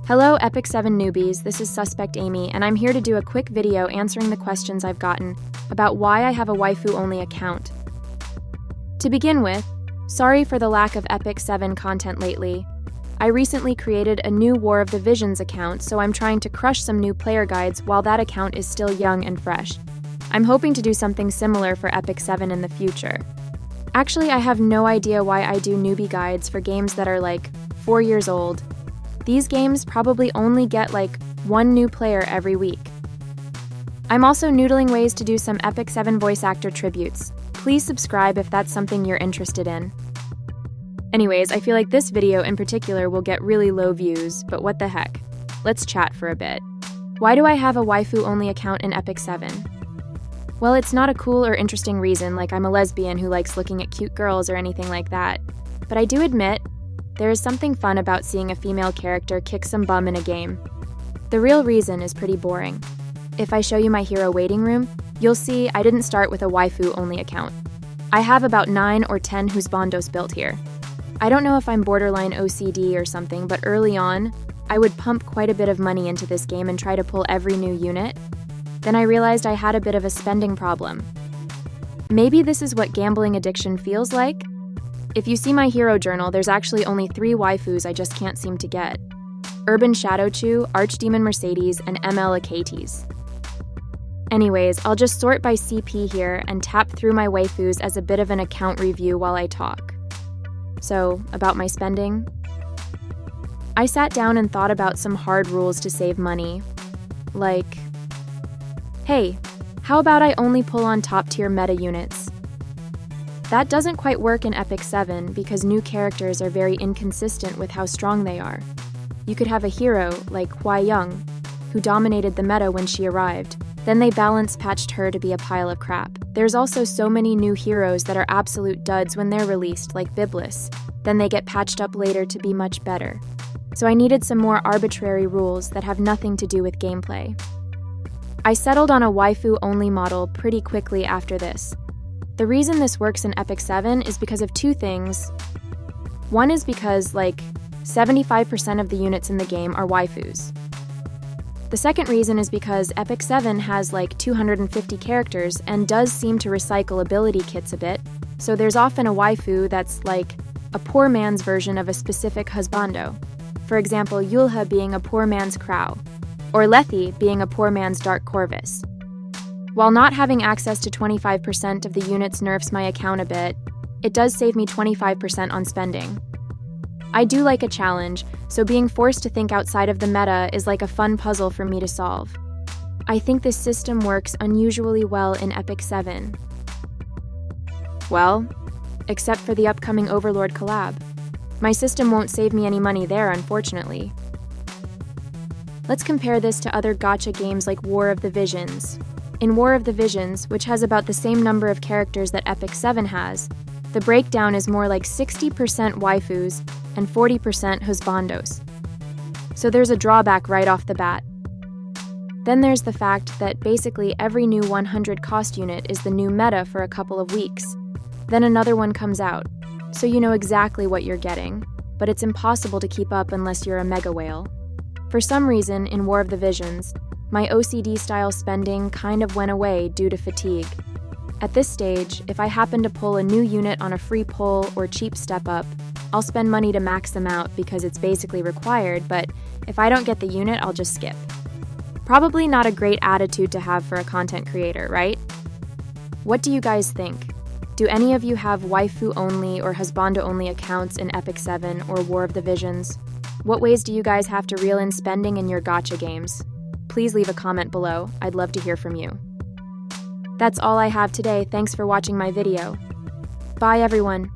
Hello, Epic 7 newbies, this is Suspect Amy, and I'm here to do a quick video answering the questions I've gotten about why I have a Waifu-Only account. To begin with, sorry for the lack of Epic 7 content lately. I recently created a new War of the Visions account, so I'm trying to crush some new player guides while that account is still young and fresh. I'm hoping to do something similar for Epic 7 in the future. Actually, I have no idea why I do newbie guides for games that are like 4 years old. These games probably only get like one new player every week. I'm also noodling ways to do some Epic 7 voice actor tributes. Please subscribe if that's something you're interested in. Anyways, I feel like this video in particular will get really low views, but what the heck. Let's chat for a bit. Why do I have a Waifu-Only account in Epic 7? Well, it's not a cool or interesting reason like I'm a lesbian who likes looking at cute girls or anything like that, but I do admit there is something fun about seeing a female character kick some bum in a game. The real reason is pretty boring. If I show you my hero waiting room, you'll see I didn't start with a Waifu-Only account. I have about 9 or 10 husbandos built here. I don't know if I'm borderline OCD or something, but early on, I would pump quite a bit of money into this game and try to pull every new unit. Then I realized I had a bit of a spending problem. Maybe this is what gambling addiction feels like? If you see my hero journal, there's actually only 3 waifus I just can't seem to get. Urban Shadowchew, Archdemon Mercedes, and ML Achates. Anyways, I'll just sort by CP here and tap through my waifus as a bit of an account review while I talk. So, about my spending? I sat down and thought about some hard rules to save money. Like, hey, how about I only pull on top-tier meta units? That doesn't quite work in Epic 7 because new characters are very inconsistent with how strong they are. You could have a hero, like Hua Young, who dominated the meta when she arrived. Then they balance patched her to be a pile of crap. There's also so many new heroes that are absolute duds when they're released, like Biblis. Then they get patched up later to be much better. So I needed some more arbitrary rules that have nothing to do with gameplay. I settled on a Waifu-Only model pretty quickly after this. The reason this works in Epic 7 is because of 2 things. One is because, like, 75% of the units in the game are waifus. The second reason is because Epic 7 has like 250 characters and does seem to recycle ability kits a bit, so there's often a waifu that's like a poor man's version of a specific husbando. For example, Yulha being a poor man's Crow, or Lethe being a poor man's Dark Corvus. While not having access to 25% of the units nerfs my account a bit, it does save me 25% on spending. I do like a challenge, so being forced to think outside of the meta is like a fun puzzle for me to solve. I think this system works unusually well in Epic 7. Well, except for the upcoming Overlord collab. My system won't save me any money there, unfortunately. Let's compare this to other gacha games like War of the Visions. In War of the Visions, which has about the same number of characters that Epic 7 has, the breakdown is more like 60% waifus and 40% husbandos. So there's a drawback right off the bat. Then there's the fact that basically every new 100 cost unit is the new meta for a couple of weeks. Then another one comes out, so you know exactly what you're getting, but it's impossible to keep up unless you're a mega whale. For some reason, in War of the Visions, my OCD-style spending kind of went away due to fatigue. At this stage, if I happen to pull a new unit on a free pull or cheap step-up, I'll spend money to max them out because it's basically required, but if I don't get the unit, I'll just skip. Probably not a great attitude to have for a content creator, right? What do you guys think? Do any of you have Waifu-Only or Husbando-Only accounts in Epic 7 or War of the Visions? What ways do you guys have to reel in spending in your gacha games? Please leave a comment below. I'd love to hear from you. That's all I have today. Thanks for watching my video. Bye, everyone.